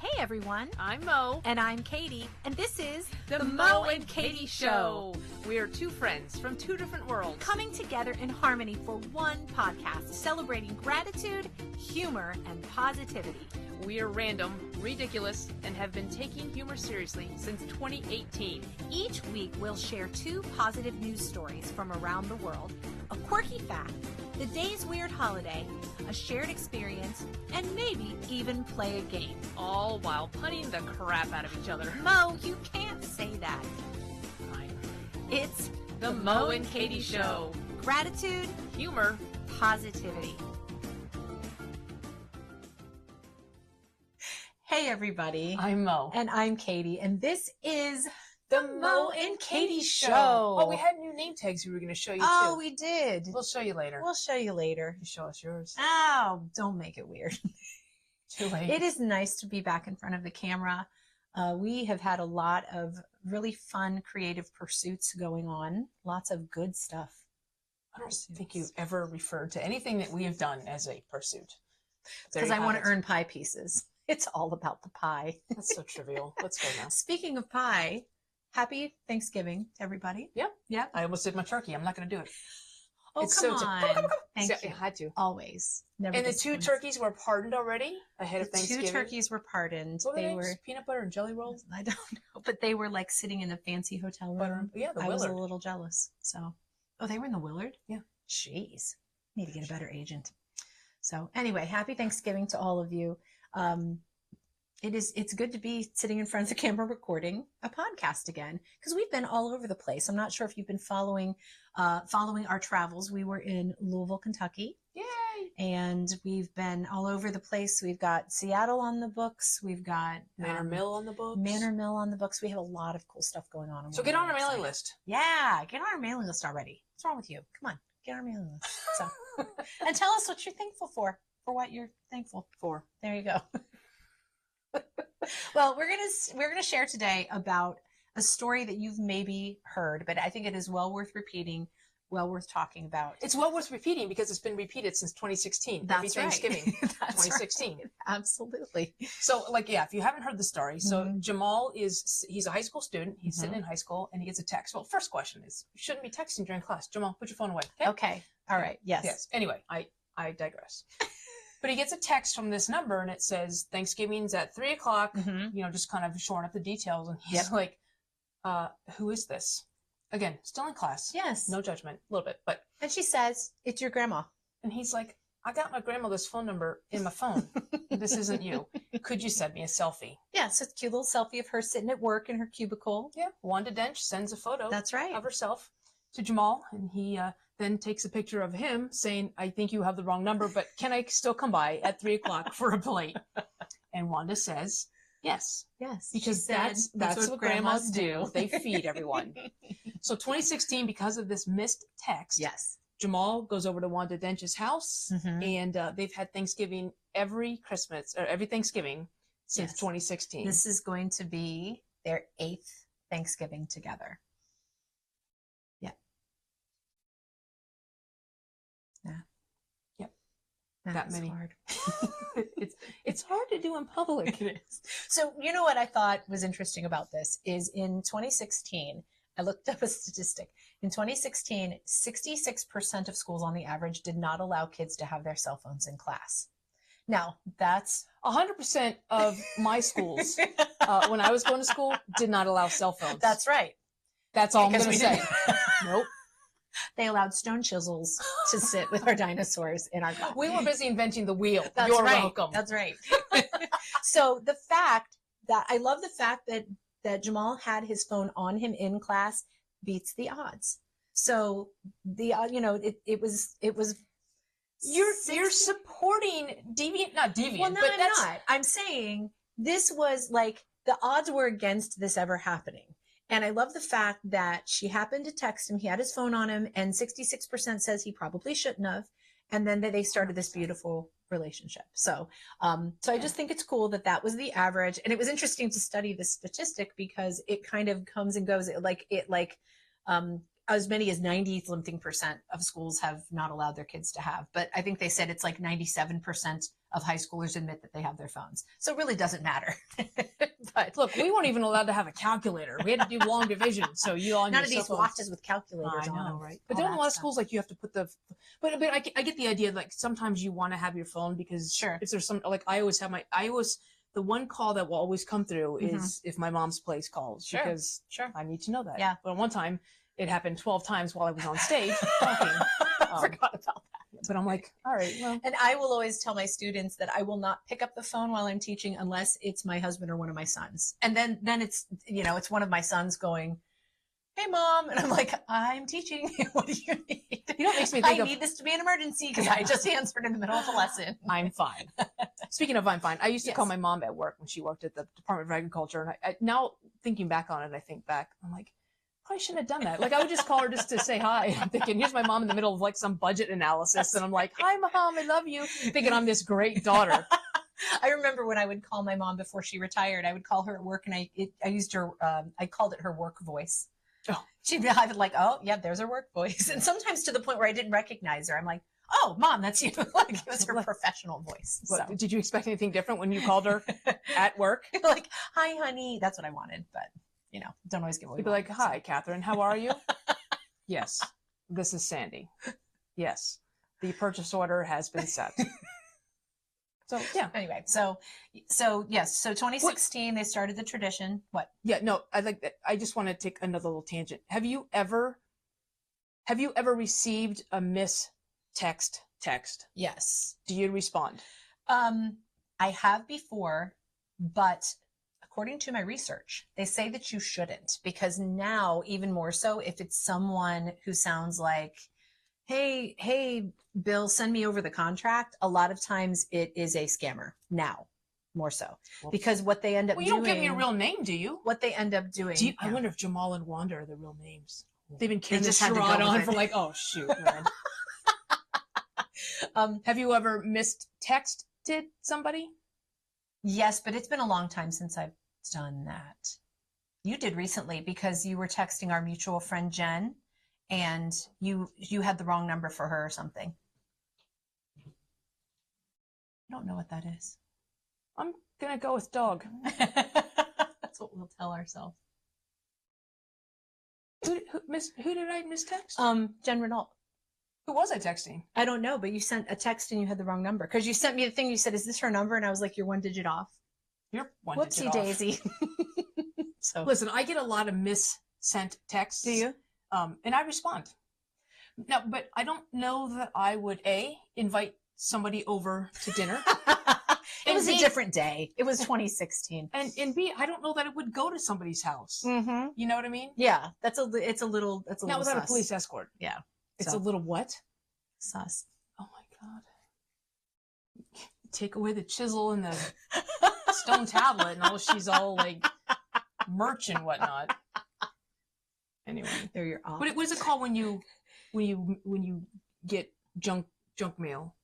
Hey everyone, I'm Mo. and I'm Katie, and this is The Mo and Katie Show. We are two friends from two different worlds. Coming together in harmony for one podcast, celebrating gratitude, humor, and positivity. We are random, ridiculous, and have been taking humor seriously since 2018. Each week we'll share two positive news stories from around the world, a quirky fact, the day's weird holiday, a shared experience, and maybe even play a game. All while punning the crap out of each other. Mo, you can't say that. Fine. It's The Mo and Katie Show. Gratitude, Humor. positivity. Hey everybody, I'm Mo. and I'm Katie, and this is The Mo and Katie Show. Oh, we had new name tags we were going to show you Oh, too. we did. We'll show you later. We'll show you later. You show us yours. Oh, don't make it weird. Too late. It is nice to be back in front of the camera. We have had a lot of really fun, creative pursuits going on. Lots of good stuff. I don't think you've ever referred to anything that we have done as a pursuit. Because I want to earn pie pieces. It's all about the pie. That's so trivial. Let's go now. Speaking of pie, happy Thanksgiving to everybody. Yep. Yep. I almost did my turkey. I'm not going to do it. Oh, It's come so on. Thank So, you. I had to. Always. Never And the two disappoints. turkeys were pardoned already ahead of The Thanksgiving. two turkeys were pardoned. What were They they? were, Peanut butter and jelly rolls? I don't know, but they were like sitting in a fancy hotel Butter. room. Yeah, the I was a Willard. little jealous. So, oh, they were in the Willard? Yeah. Jeez. Need to get a better agent. So anyway, happy Thanksgiving to all of you. It's good to be sitting in front of the camera recording a podcast again, because we've been all over the place. I'm not sure if you've been following our travels. We were in Louisville, Kentucky. Yay! And we've been all over the place. We've got Seattle on the books. We've got Manor Mill on the books. Manor Mill on the books. We have a lot of cool stuff going on. So get on our mailing list. Yeah, get on our mailing list already. What's wrong with you? Come on, get on our mailing list. So, and tell us what you're thankful for what you're thankful for. There you go. Well, we're gonna share today about a story that you've maybe heard, but I think it is well worth repeating, well worth talking about. It's well worth repeating because it's been repeated since 2016. That's Every right. Thanksgiving. That's 2016. right. Absolutely. So, if you haven't heard the story, so Jamal he's a high school student. He's sitting in high school and he gets a text. Well, first question is, you shouldn't be texting during class. Jamal, put your phone away. Okay. All right. Yes. Yes. Anyway, I digress. But he gets a text from this number and it says Thanksgiving's at 3:00, just kind of shoring up the details. And he's like, who is this? Again, still in class. Yes. No judgment, a little bit, but. And she says, it's your grandma. And he's like, I got my grandmother's phone number in my phone. This isn't you. Could you send me a selfie? Yeah. So it's a cute little selfie of her sitting at work in her cubicle. Yeah. Wanda Dench sends a photo. That's right. Of herself to Jamal. And he, then takes a picture of him saying, I think you have the wrong number, but can I still come by at 3:00 for a plate? And Wanda says, yes. Yes. Because that's what grandmas do. They feed everyone. So 2016, because of this missed text, Yes. Jamal goes over to Wanda Dench's house and they've had Thanksgiving every Thanksgiving since 2016. This is going to be their 8th Thanksgiving together. That many. Hard. It's hard to do in public. It is. So you know what I thought was interesting about this is in 2016, I looked up a statistic. In 2016, 66% of schools on the average did not allow kids to have their cell phones in class. Now, that's 100% of my schools, when I was going to school, did not allow cell phones. That's right. That's all Because I'm going to say. Nope. They allowed stone chisels to sit with our dinosaurs in our class. We were busy inventing the wheel. That's You're right. welcome. That's right. So the fact that I love the fact that Jamal had his phone on him in class beats the odds. So the it was You're supporting not deviant. well, no, but I'm that's not. I'm saying this was like the odds were against this ever happening. And I love the fact that she happened to text him. He had his phone on him, and 66% says he probably shouldn't have. And then they started this beautiful relationship. So, I just think it's cool that was the average. And it was interesting to study this statistic because it kind of comes and goes. as many as 90-something% of schools have not allowed their kids to have. But I think they said it's like 97% of high schoolers admit that they have their phones. So it really doesn't matter. But look, we weren't even allowed to have a calculator. We had to do long division. So you on none your of these cell watches with calculators I know, on them, right? But all then a that lot of stuff. schools, like, you have to put the, but I get the idea. Like, sometimes you want to have your phone because Sure. if there's some, like, I always, the one call that will always come through is if my mom's place calls, Sure. because Sure. I need to know that. Yeah. But one time it happened 12 times while I was on stage talking. I forgot about that. But I'm like, all right, well. And I will always tell my students that I will not pick up the phone while I'm teaching unless it's my husband or one of my sons. And then it's, you know, it's one of my sons going, hey, Mom. And I'm like, I'm teaching. What do you need? You know what makes me think I need this to be an emergency because I just answered in the middle of a lesson. I'm fine. Speaking of I'm fine, I used to Yes. call my mom at work when she worked at the Department of Agriculture. And I now thinking back on it, I think back, I'm like, probably shouldn't have done that. Like, I would just call her just to say hi. I'm thinking, here's my mom in the middle of like some budget analysis. And I'm like, hi, Mom, I love you. Thinking I'm this great daughter. I remember when I would call my mom before she retired, I would call her at work and I used her, I called it her work voice. Oh. She'd be like, oh, yeah, there's her work voice. And sometimes to the point where I didn't recognize her. I'm like, oh, Mom, that's you. Like, it was her professional voice. What, So. did you expect anything different when you called her at work? Like, hi, honey. That's what I wanted. But, you know, don't always get what we You'd be want. like, hi, Catherine, how are you? Yes, this is Sandy. Yes, the purchase order has been set. So, yeah. Anyway, so yes. So 2016, they started the tradition. What? Yeah, no, I just want to take another little tangent. Have you ever received a text? Yes. Do you respond? I have before, but according to my research, they say that you shouldn't, because now even more so, if it's someone who sounds like, hey, Bill, send me over the contract. A lot of times it is a scammer now, more so, because what they end up doing. You don't give me a real name, do you? What they end up doing. I wonder if Jamal and Wanda are the real names. They've been carrying this just had to charade go on with for it. like, oh shoot, man. Have you ever texted somebody? Yes, but it's been a long time since I've done that. You did recently because you were texting our mutual friend Jen, and you had the wrong number for her or something. I don't know what that is. I'm gonna go with dog. That's what we'll tell ourselves. Who did I mistext? Jen Renault. Who was I texting? I don't know, but you sent a text and you had the wrong number because you sent me the thing. You said, "Is this her number?" And I was like, "You're one digit off." You're one Whoopsie digit off. daisy. So listen, I get a lot of missent texts. do you? And I respond. No, but I don't know that I would invite somebody over to dinner. It was a different day. It was 2016. And B, I don't know that it would go to somebody's house. Mm-hmm. You know what I mean? Yeah, it's a little Not without sus. a police escort. Yeah, It's so. a little what? Sus. Oh my God. Take away the chisel and the stone tablet and she's all like merch and whatnot. Anyway. There you're off. What is it called when you get junk mail?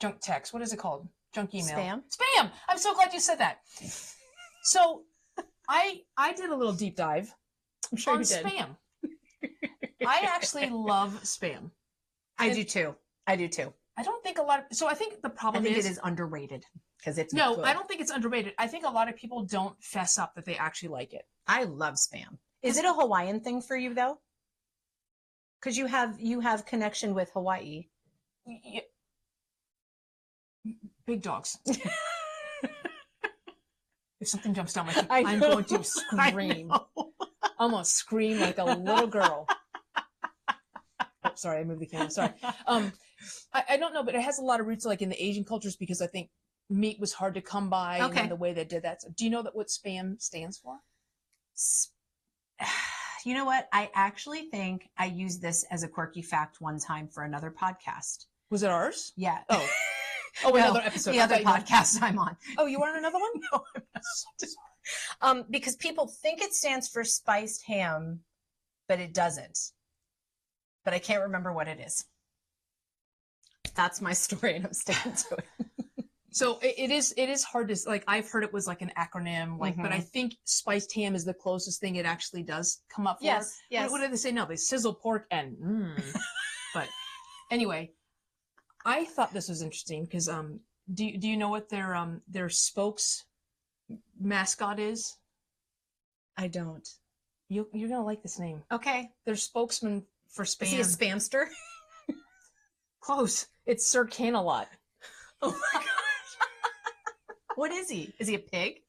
Junk text. What is it called? Junk email. Spam. I'm so glad you said that. So I did a little deep dive on spam. I actually love spam. I do too. I don't think I think the problem it is underrated because it's no, good. I don't think it's underrated. I think a lot of people don't fess up that they actually like it. I love spam. Is it a Hawaiian thing for you though? Because you have connection with Hawaii. Yeah. Big dogs. If something jumps down my feet, I'm going to scream. I'm going to scream like a little girl. Oh, sorry, I moved the camera. Sorry. I don't know, but it has a lot of roots like in the Asian cultures because I think meat was hard to come by and then the way they did that. So, do you know what spam stands for? You know what? I actually think I used this as a quirky fact one time for another podcast. Was it ours? Yeah. Oh, no, another episode. The other podcast I'm on. Oh, you were on another one? No, I'm not. So sorry. Because people think it stands for spiced ham, but it doesn't. But I can't remember what it is. That's my story, and I'm sticking to it. So it is hard to, like, I've heard it was like an acronym, like, but I think spiced ham is the closest thing it actually does come up for. Yes, yes. What did they say? No, they sizzle pork and But anyway, I thought this was interesting because do you know what their spokes mascot is? I don't. You're gonna like this name. Okay. Their spokesman for spam. Is he a spamster? Close. It's Sir Canalot. Oh my gosh. What is he? Is he a pig?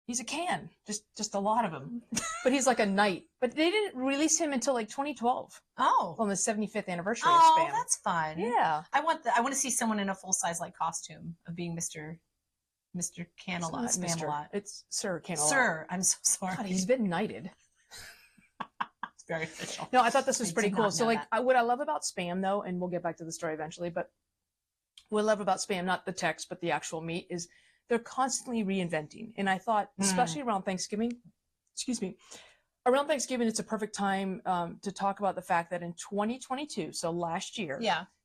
He's a can. Just a lot of them. But he's like a knight. But they didn't release him until like 2012. Oh. On the 75th anniversary of Oh, Spam. that's fun. Yeah. I want to see someone in a full size like costume of being Mr. Canalot. Spamalot. It's Sir Canalot. Sir, I'm so sorry. God, he's been knighted. It's very official. No, I thought this was pretty cool. So like that. what I love about Spam though, and we'll get back to the story eventually, but what I love about Spam, not the text, but the actual meat, is they're constantly reinventing. And I thought, especially around Thanksgiving, around Thanksgiving, it's a perfect time to talk about the fact that in 2022, so last year,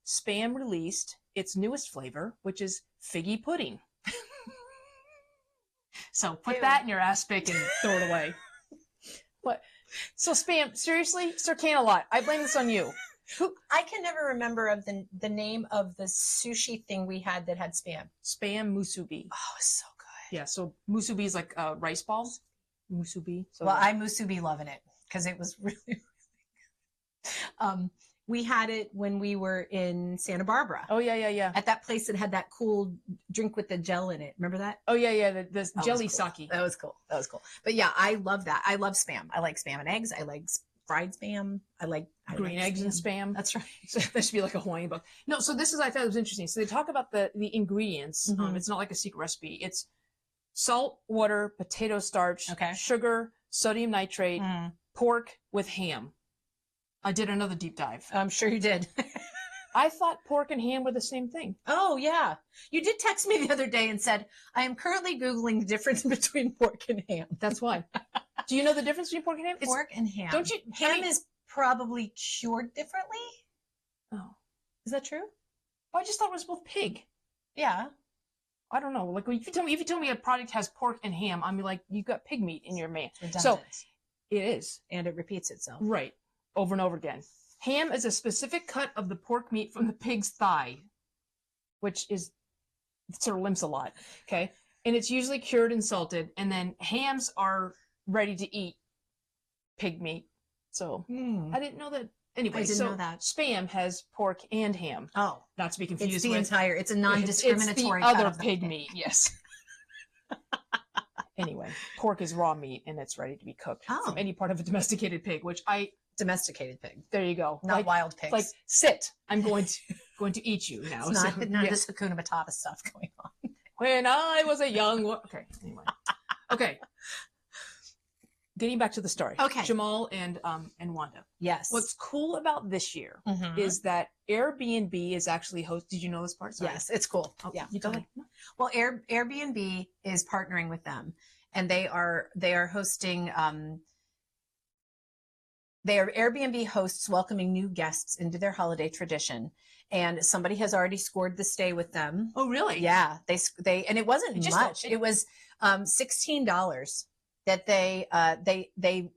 Spam released its newest flavor, which is figgy pudding. So put that in your aspic and throw it away. What? So Spam, seriously, Sir Canalot, I blame this on you. I can never remember of the name of the sushi thing we had that had Spam. Spam musubi. Oh, it's so good. Yeah, so musubi is like rice balls. Musubi. So well, I musubi loving it because it was really, really good. We had it when we were in Santa Barbara. Oh yeah. At that place that had that cool drink with the gel in it. Remember that? Oh yeah. The jelly cool. sake. That was cool. But yeah, I love that. I love Spam. I like Spam and eggs. I like fried Spam. I like green eggs and Spam. That's right. So that should be like a Hawaiian book. No, so this is, I thought it was interesting. So they talk about the ingredients. It's not like a secret recipe. It's salt, water, potato starch, sugar, sodium nitrate, pork with ham. I did another deep dive. I'm sure you did. I thought pork and ham were the same thing. Oh, yeah. You did text me the other day and said, I am currently Googling the difference between pork and ham. That's why. Do you know the difference between pork and ham? Pork and ham. Don't you? Ham is probably cured differently. Oh. Is that true? Oh, I just thought it was both pig. Yeah. I don't know. Like, if you tell me a product has pork and ham, I'm like, you've got pig meat in your man. So it is. And it repeats itself. Right. Over and over again. Ham is a specific cut of the pork meat from the pig's thigh, which is sort of limps a lot. Okay. And it's usually cured and salted. And then hams are ready to eat pig meat. So I didn't know that. Anyway, I didn't know that. Spam has pork and ham. Oh. Not to be confused it's the with. entire, it's a non-discriminatory it's the cut other of the pig meat. Yes. Anyway, pork is raw meat and it's ready to be cooked from any part of a domesticated pig, which domesticated pig. There you go. Not wild pigs. Like, sit. I'm going to eat you now. It's not this Hakuna Matata stuff going on. When I was a young okay. Anyway. Okay. Getting back to the story. Okay. Jamal and Wanda. Yes. What's cool about this year is that Airbnb is actually Did you know this part? Sorry. Yes, it's cool. Oh, yeah. You go ahead. Well, Airbnb is partnering with them, and they are hosting. They are Airbnb hosts welcoming new guests into their holiday tradition, and somebody has already scored the stay with them. Oh, really? Yeah. They and it wasn't much. It was $16 that they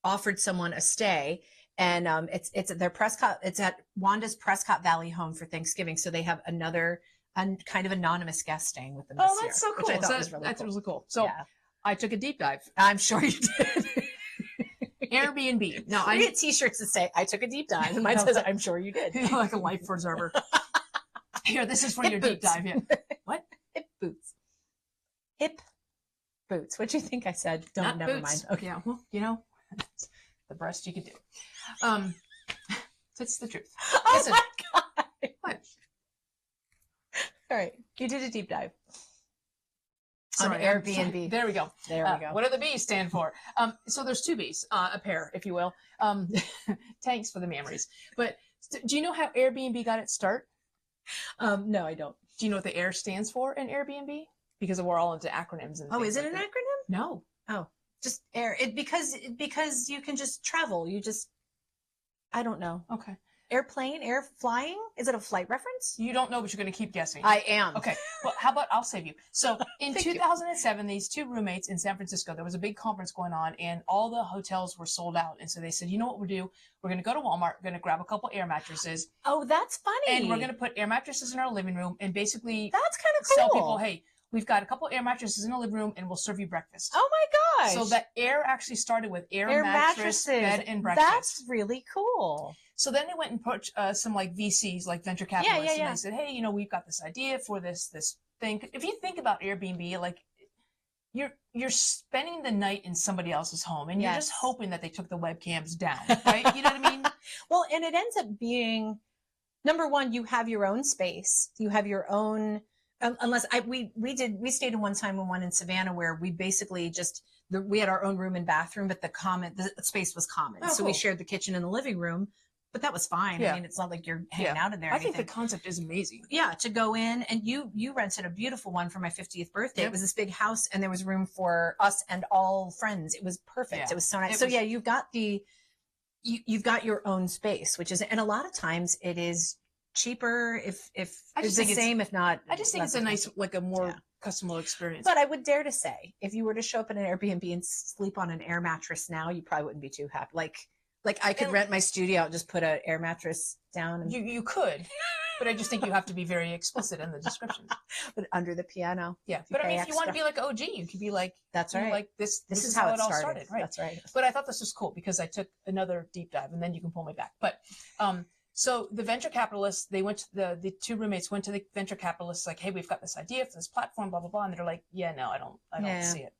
offered someone a stay, and it's at their Prescott. It's at Wanda's Prescott Valley home for Thanksgiving. So they have another kind of anonymous guest staying with them. Oh, that's so cool. Which I thought was really that's cool. really cool. So I took a deep dive. I'm sure you did. Airbnb. No, I get T-shirts that say "I took a deep dive," and mine says "I'm sure you did." Like a life preserver. Here, this is for your deep dive. Yeah. What? Hip boots. Hip boots. What do you think I said? Not never boots. mind. Okay. Yeah. Well, the best you could do. That's the truth. Oh Listen. my god! What? All right, you did a deep dive. Sorry, on Airbnb. There we go. There we go. What do the B's stand for? So there's two B's, a pair, if you will. Thanks for the memories. But do you know how Airbnb got its start? No, I don't. Do you know what the air stands for in Airbnb? Because we're all into acronyms and is it an acronym? No. Oh, just air. Because you can just travel. I don't know. Okay. Airplane, air flying? Is it a flight reference? You don't know, but you're going to keep guessing. I am. Okay. Well, how about I'll save you. So in Thank 2007, these two roommates in San Francisco, there was a big conference going on and all the hotels were sold out. And so they said, you know what we'll do? We're going to go to Walmart. We're going to grab a couple air mattresses. Oh, that's funny. And we're going to put air mattresses in our living room and basically that's kind of cool. Tell people, hey, we've got a couple air mattresses in the living room and we'll serve you breakfast. Oh my gosh. So that air actually started with air mattress, bed and breakfast. That's really cool. So then they went and put some like VCs, like venture capitalists, and they said, hey, you know, we've got this idea for this thing. If you think about Airbnb, like you're spending the night in somebody else's home and you're just hoping that they took the webcams down, right? You know what I mean? Well, and it ends up being, number one, you have your own space. You have your own, we stayed in one time in one in Savannah where we basically we had our own room and bathroom, but the space was common. Oh, so cool. we shared the kitchen and the living room, but that was fine. Yeah. I mean, it's not like you're hanging out in there. I think the concept is amazing. Yeah. To go in and you rented a beautiful one for my 50th birthday. Yep. It was this big house and there was room for us and all friends. It was perfect. Yeah. It was so nice. You've got you've got your own space, which is, and a lot of times it is cheaper if it's the same, if not. I just think it's a nice, like a more customer experience. But I would dare to say, if you were to show up in an Airbnb and sleep on an air mattress now, you probably wouldn't be too happy. Like I could rent my studio out, just put an air mattress down. And... You could, but I just think you have to be very explicit in the description. But under the piano. Yeah. But I mean, if you want to be like OG, you could be like, that's right. Like this is how it all started. Right. That's right. But I thought this was cool because I took another deep dive and then you can pull me back. But, so the venture capitalists, they went to the two roommates went to the venture capitalists like, hey, we've got this idea for this platform, blah, blah, blah. And they're like, yeah, no, I don't see it.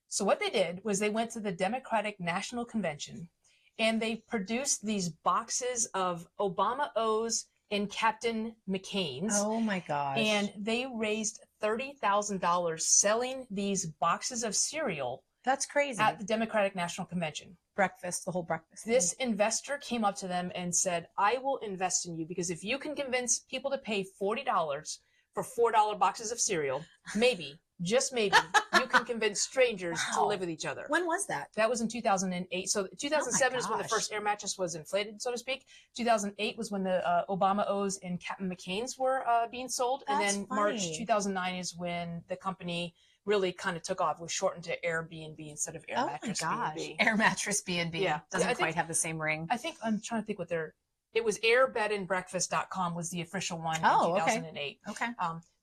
So what they did was they went to the Democratic National Convention and they produced these boxes of Obama O's and Captain McCain's. Oh my gosh. And they raised $30,000 selling these boxes of cereal. That's crazy. At the Democratic National Convention. Breakfast, the whole breakfast. This investor came up to them and said, I will invest in you because if you can convince people to pay $40 for $4 boxes of cereal, maybe, just maybe, you can convince strangers to live with each other. When was that? That was in 2008. So 2007 is when the first air mattress was inflated, so to speak. 2008 was when the Obama O's and Captain McCain's were being sold. That's and then funny. March 2009 is when the company really kind of took off. It was shortened to Airbnb instead of Air Mattress B&B. Air Mattress B&B. Yeah. Doesn't quite have the same ring. I think I'm trying to think what it was airbedandbreakfast.com was the official one in 2008. Okay.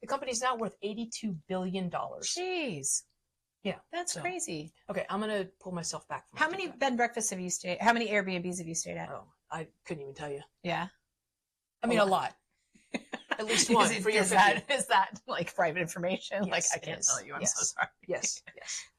The company's now worth $82 billion. Jeez. Yeah. That's crazy. Okay. I'm going to pull myself back. How many bed and breakfasts have you stayed? How many Airbnbs have you stayed at? Oh, I couldn't even tell you. Yeah. I mean, a lot. At least one for your 50th. Is that like private information? Yes, like I can't tell you. I'm so sorry. Yes.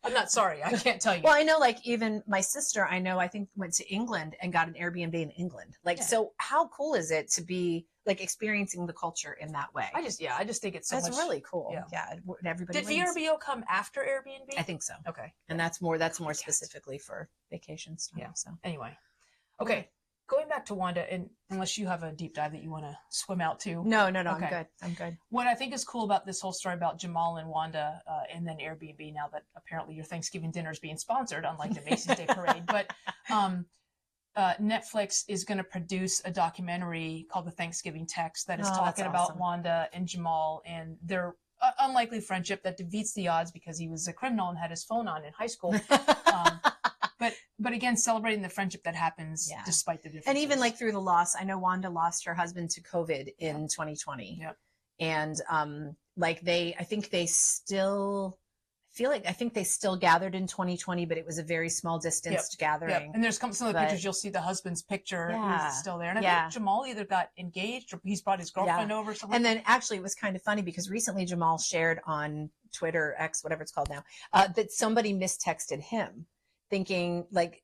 I'm not sorry. I can't tell you. Well, I know like even my sister, I think went to England and got an Airbnb in England. So how cool is it to be like experiencing the culture in that way? I just think it's That's really cool. Yeah. Everybody Did VRBO come after Airbnb? I think so. Okay. And that's more specifically for vacation stuff. Yeah. So anyway. Okay. Going back to Wanda, and unless you have a deep dive that you want to swim out to. No, okay. I'm good. What I think is cool about this whole story about Jamal and Wanda, and then Airbnb, now that apparently your Thanksgiving dinner is being sponsored, unlike the Macy's Day Parade, but Netflix is going to produce a documentary called The Thanksgiving Text that is talking about Wanda and Jamal and their unlikely friendship that defeats the odds because he was a criminal and had his phone on in high school. But again, celebrating the friendship that happens despite the differences. And even like through the loss, I know Wanda lost her husband to COVID in 2020. Yep. And I think they still gathered in 2020, but it was a very small distanced gathering. Yep. And there's some of the pictures, you'll see the husband's picture is still there. And I think Jamal either got engaged or he's brought his girlfriend over or something. And then actually it was kind of funny because recently Jamal shared on Twitter, X, whatever it's called now, that somebody mistexted him. Thinking they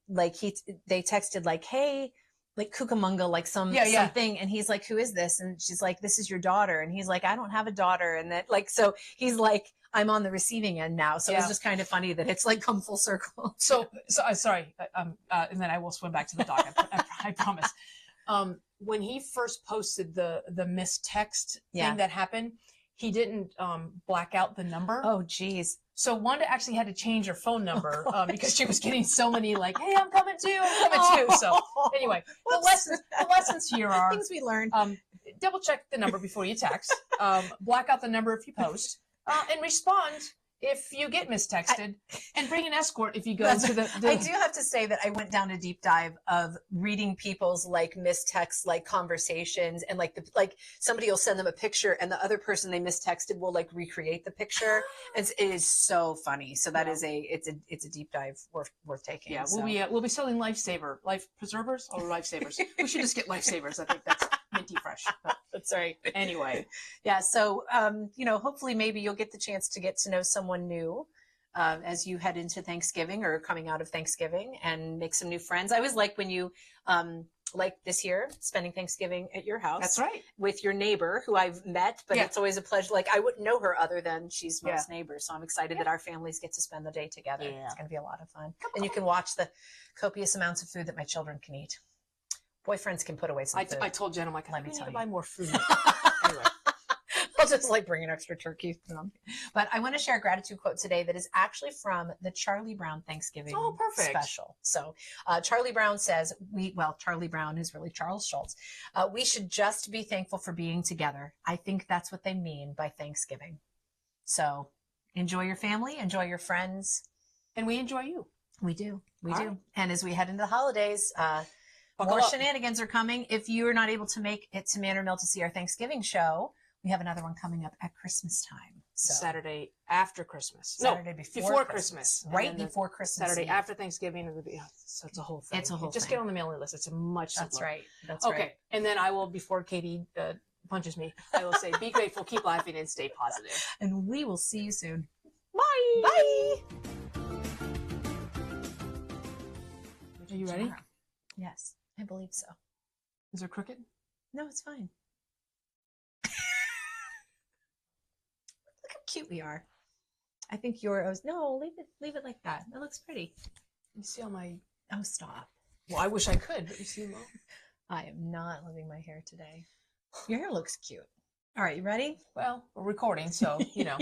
texted like, hey, like Cucamonga, like something. And he's like, who is this? And she's like, this is your daughter. And he's like, I don't have a daughter. And that so he's like, I'm on the receiving end now. So it's just kind of funny that it's like come full circle. So I'm sorry. And then I will swim back to the doc. I promise. When he first posted the mistext thing that happened, he didn't black out the number. Oh, geez. So Wanda actually had to change her phone number because she was getting so many like, "Hey, I'm coming too, I'm coming too." So anyway, the lessons here are things we learned. Double check the number before you text. Black out the number if you post, and respond if you get mistexted, and bring an escort if you go to the. I do have to say that I went down a deep dive of reading people's like mistext like conversations, and like somebody will send them a picture and the other person they mistexted will like recreate the picture. It is so funny. So that is it's a deep dive worth taking. Yeah, so. we'll be selling life preservers or lifesavers. We should just get lifesavers. I think that's minty fresh. But that's right. Anyway, yeah. So hopefully maybe you'll get the chance to get to know someone new as you head into Thanksgiving or coming out of Thanksgiving, and make some new friends. I always like when you like this year spending Thanksgiving at your house. That's right. With your neighbor who I've met, but it's always a pleasure. Like I wouldn't know her other than she's Mom's neighbor. So I'm excited that our families get to spend the day together. Yeah. It's going to be a lot of fun. And you can watch the copious amounts of food that my children can eat. Boyfriends can put away some food. I told Jen, I'm like, I need to buy more food. Anyway. I'll just like bring an extra turkey. But I want to share a gratitude quote today that is actually from the Charlie Brown Thanksgiving special. So Charlie Brown says, Charlie Brown is really Charles Schultz. We should just be thankful for being together. I think that's what they mean by Thanksgiving. So enjoy your family, enjoy your friends. And we enjoy you. We do. We do. Right. And as we head into the holidays, more shenanigans are coming. If you're not able to make it to Manor Mill to see our Thanksgiving show, we have another one coming up at Christmas time. So Saturday after Christmas. Saturday before Christmas. Right before Christmas. Saturday after Thanksgiving. So it's a whole thing. It's a whole Just thing. get on the mailing list. It's a much simpler. That's right. That's okay. Right. And then I will, before Katie punches me, I will say, be grateful, keep laughing, and stay positive. And we will see you soon. Bye. Bye. Are you ready? Yes, I believe so. Is there crooked? No, it's fine. Look how cute we are. I think yours. No, leave it like that. It looks pretty. You see all my. Oh, stop. Well, I wish I could, but you see them all. I am not loving my hair today. Your hair looks cute. All right, you ready? Well, we're recording, so you know.